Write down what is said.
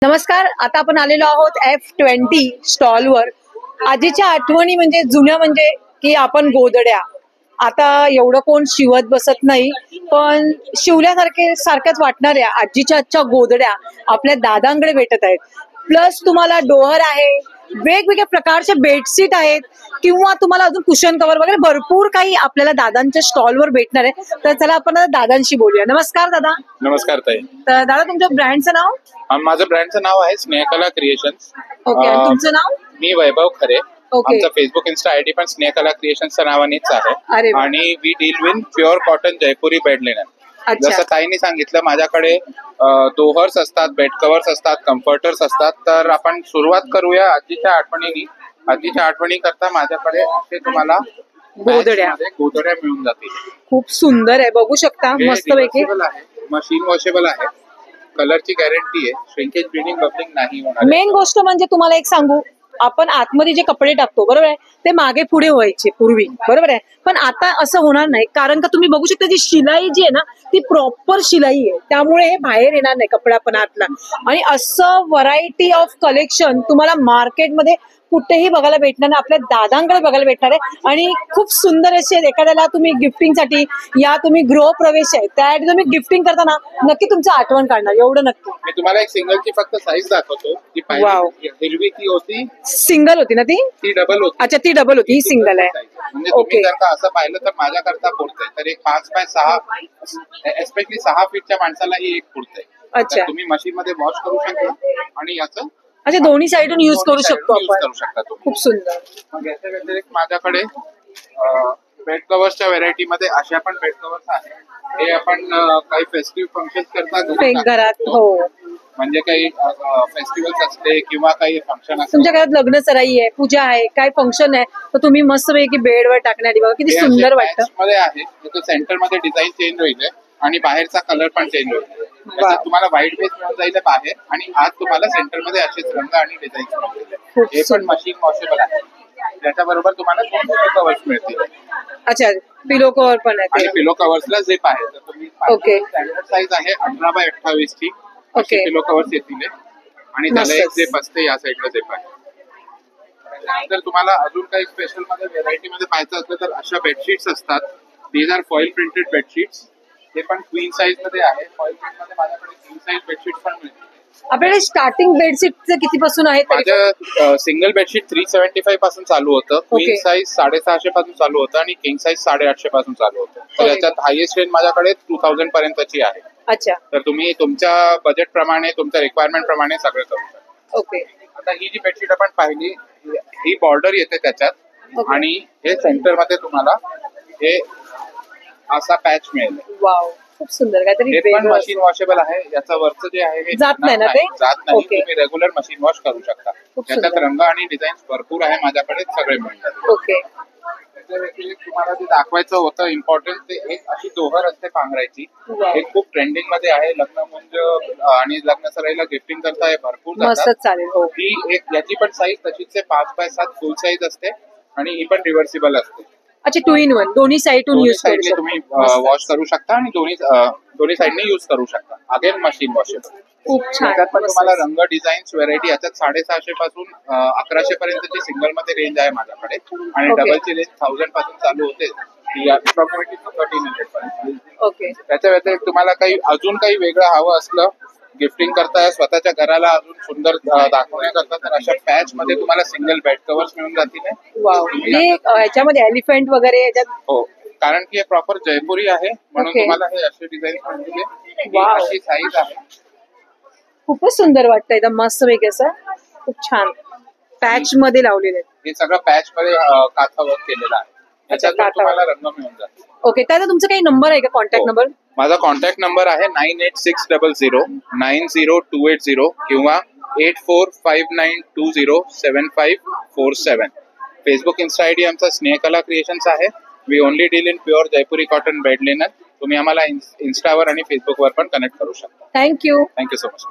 नमस्कार. आता आपण आलेलो आहोत F20 स्टॉलवर. आजीच्या आठवणी म्हणजे जुन्या म्हणजे की आपण गोधड्या आता एवढं कोण शिवत बसत नाही, पण सारख्याच वाटणाऱ्या आजीच्या आजच्या गोधड्या आपल्या दादांकडे भेटत आहेत. प्लस तुम्हाला डोहर आहे, वेगवेगळ्या प्रकारचे बेडशीट आहेत किंवा तुम्हाला अजून कुशन कव्हर वगैरे भरपूर काही आपल्याला दादांच्या स्टॉलवर भेटणार आहे. तर चला आपण आता दादांशी बोलूया. नमस्कार दादा. नमस्कार ताई. तर दादा तुमच्या ब्रँडचं नाव? माझं ब्रँडचं नाव आहे स्नेहकला क्रिएशन्स. ओके. आणि तुमचं नाव? मी वैभव खरे. ओके. आमचा फेसबुक इन्स्टा आयडी पण स्नेहकला क्रिएशन्सच्या नावानेच अरे आहे. वा. आणि we deal with pure cotton Jaipuri bed linen. अच्छा. जसं ताईंनी सांगितलं, माझ्याकडे दोहर्स असतात, बेड कव्हर्स असतात, कम्फर्टर्स असतात. तर आपण सुरुवात करूया आजीच्या आठवणींनी. आजीच्या आठवणी करता माझ्याकडे असे तुम्हाला गोधड्या मिळून जातील. खूप सुंदर आहे, बघू शकता. मस्त पैकी मशीन वॉशेबल आहे, कलरची गॅरंटी आहे, श्रिंकेज ब्लिडिंग बबलिंग नाही होणार. मेन गोष्ट म्हणजे तुम्हाला एक सांगू, आपण आतमध्ये जे कपडे टाकतो बरोबर आहे, ते मागे पुढे व्हायचे पूर्वी बरोबर आहे, पण आता असं होणार नाही. कारण का तुम्ही बघू शकता जी शिलाई जी आहे ना ती प्रॉपर शिलाई आहे, त्यामुळे हे बाहेर येणार नाही कपडा पण आतला. आणि असं व्हरायटी ऑफ कलेक्शन तुम्हाला मार्केटमध्ये कुठेही बघायला भेटणार नाही, आपल्या दादांकडे बघायला भेटणार आहे. आणि खूप सुंदर असे एखाद्याला तुम्ही गिफ्टिंगसाठी या तुम्ही गृहप्रवेश आहे त्यासाठी तुम्ही गिफ्टिंग करताना नक्की तुमचं आठवण काढणार, एवढं नक्की. मी तुम्हाला एक सिंगलची फक्त साईज दाखवतो. ती वाव. हिरवी ती होती, सिंगल होती ना ती? ती डबल होती. अच्छा, ती डबल होती, ही सिंगल आहे. म्हणजे तुम्ही जर का असं पाहिलं तर माझ्याकरता पुरतंय. तर एक 5x6 एस्पेशली 6 फीटच्या माणसाला ही एक पुरतंय. अच्छा. तुम्ही मशीन मध्ये वॉश करू शकता आणि याचं अच्छा दोन्ही साईडून यूज करू शकतो आपण. करू शकता तुम्ही. खूप सुंदर. मग याच्या व्यतिरिक्त माझ्याकडे बेड कव्हर्सच्या व्हरायटी मध्ये अशा पण बेड कव्हर्स आहेत. हे आपण काही फेस्टिव्ह फंक्शन करता घरात. हो, म्हणजे काही फेस्टिवल्स असले किंवा काही फंक्शन असले, तुमच्या घरात लग्न सराई आहे, पूजा आहे, काय फंक्शन आहे, तर तुम्ही मस्त पैकी बेडवर टाकण्यासाठी बघा किती सुंदर वाटतं. मध्ये आहे सेंटर मध्ये डिझाईन चेंज होईल आणि बाहेरचा कलर पण चेंज होईल. तुम्हाला व्हाईट बेस मिळून जाईल बाहेर आणि आत तुम्हाला सेंटर मध्ये असेच रंग आणि डिझाईन मिळतील. हे पण मशीन वॉशेबल आहे. त्याच्याबरोबर तुम्हाला 2 पिलो कव्हर्स मिळतील. अच्छा, पिलो कव्हर पण आहे. आणि पिलो कव्हर्सला झिप आहे. तर तुम्ही ओके. स्टँडर्ड साईज आहे 18x28 ची. ओके. पिलो कव्हर्स येतील आणि त्याला एक झिप असते, या साईडला झिप आहे. जर तुम्हाला अजून काही स्पेशल मध्ये व्हेरायटी मध्ये पाहायचं असलं तर अशा बेडशीट्स असतात. These are foil printed bedsheets. ते पण क्वीन साईज मध्ये आहे. फॉइल प्रिंट मध्ये माझ्याकडे किंग साईज बेडशीट पण मिळतील. आपल्याकडे स्टार्टिंग बेडशीटचं किती पासून आहे? माझं सिंगल बेडशीट 375 पासून चालू होतं, क्वीन साईज 650 पासून चालू होतं आणि किंग साईज 850 पासून चालू होतं. तर याच्यात हायएस्ट रेंज माझ्याकडे 2000 पर्यंतची आहे. अच्छा. तर तुम्ही तुमच्या बजेट प्रमाणे, तुमच्या रिक्वायरमेंट प्रमाणे सगळं करू शकता. ओके. आता ही जी बेडशीट आपण पाहिली, ही बॉर्डर येते त्याच्यात आणि हे सेंटर मध्ये तुम्हाला हे असा पॅच मिळेल. वाव, खूप सुंदर. काहीतरी पण मशीन वॉशेबल आहे. याचं वरचं जे आहे हे जात नाही ना ते? जात नाही. ओके. तुम्ही रेग्युलर मशीन वॉश करू शकता. त्याच्यात रंग आणि डिझाईन भरपूर आहे माझ्याकडे, सगळे मिळतात. ओके. त्याच्या व्यतिरिक्त तुम्हाला जे दाखवायचं होतं इम्पॉर्टंट, ते एक अशी दोहर असते पांघरायची. हे खूप ट्रेंडिंग मध्ये आहे. लग्नमुंज आणि लग्न सराईला गिफ्टिंग करता हे भरपूर मस्त चालेल. हो. ही एक याची पण साईज तशीच 5x7 फुल साईज असते आणि ही पण रिव्हर्सिबल असते. अच्छा, 2 in 1 दोन्ही साईडून यूज करू शकता. तुम्ही वॉश करू शकता आणि दोन्ही साईडने यूज करू शकता. Again machine washable. खूप छान. त्यात पण तुम्हाला रंग, डिझाईन्स, व्हरायटी याच्यात 650 पासून 1100 पर्यंतची सिंगल मध्ये रेंज आहे माझ्याकडे आणि डबलची रेंज 1000 पासून चालू होते, अप्रॉक्सिमेटली 1300 पर्यंत. ओके. त्याच्या व्यतिरिक्त तुम्हाला अजून काही वेगळं हवं असलं गिफ्टिंग करता, स्वतःच्या घराला अजून सुंदर दाखवण्याकरता, तर अशा पॅच मध्ये तुम्हाला सिंगल बेड कव्हर्स मिळून जातील. वाव. ह्याच्यामध्ये एलिफंट वगैरे याच्यात? हो, कारण की हे प्रॉपर जयपुरी आहे म्हणून तुम्हाला हे असे डिझाईन मिळतील. अशी साईज आहे. खूपच सुंदर वाटतं, एकदम मस्त वेगळं असं. खूप छान पॅच मध्ये लावलेलं आहे. हे सगळं पॅच मध्ये काथा वर्क केलेलं आहे. त्याच्यात तुम्हाला रंग मिळून जातील. ओके. त्याचा तुमचा काही नंबर आहे का, कॉन्टॅक्ट नंबर? माझा कॉन्टॅक्ट नंबर आहे 986000 90280 किंवा 8459207547. फेसबुक इन्स्टा आयडी आमचा स्नेहकला क्रिएशन्स आहे. We only deal in pure Jaipuri cotton bed linen. तुम्ही आम्हाला इन्स्टावर आणि फेसबुकवर पण कनेक्ट करू शकता. थँक्यू. Thank you so much.